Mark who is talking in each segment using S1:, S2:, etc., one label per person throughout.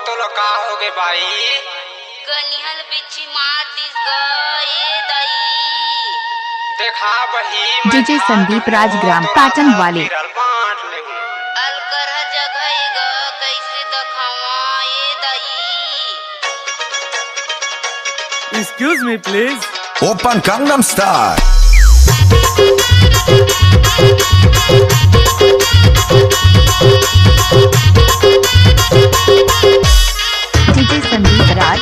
S1: तो का हो गए भाई
S2: कनिहल बिच्छी मार दिस गए दई
S1: देखा वही
S3: डीजे संदीप राजग्राम पैटर्न वाले
S2: अलकर जगह ग कैसे दखावा ये दई
S4: Excuse me, please.
S5: Oppan Gangnam Style.
S3: DJ Sandeep Raj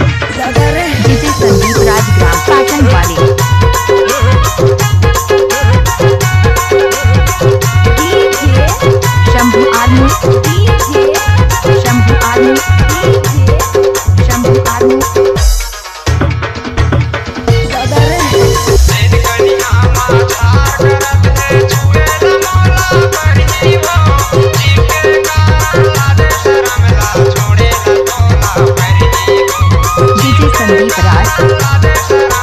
S3: DJ Sandeep Rajgram pattern वाले शंभू आर्मू शंभू आर्मू शंभू आर्मू डीजे संदीप राज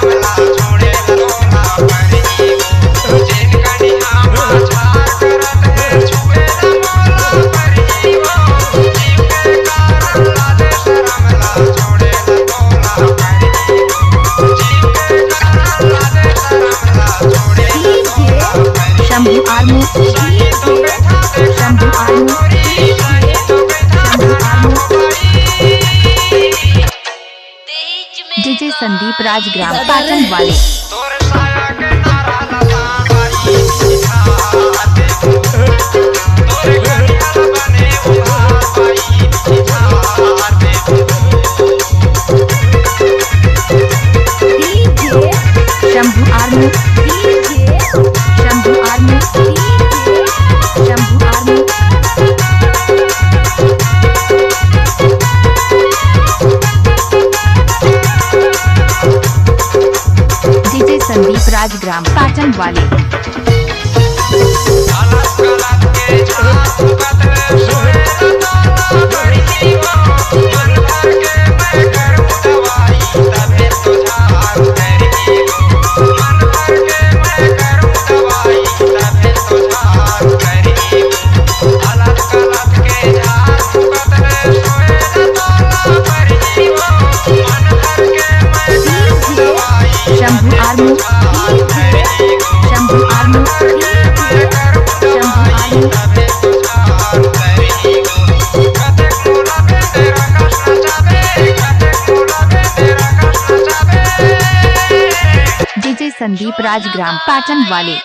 S3: शंभू आर्मू शंभू आर्मू शंभू आर्मू डीजे संदीप राजग्राम पैटर्न वाले शंभू आर्मू शंभू आर्मू शंभू आर्मू डीजे संदीप राजग्राम पैटर्न वाले शंभू आर्मू शंभू आर्मू शंभू आर्मू डीजे संदीप राजग्राम पैटर्न वाले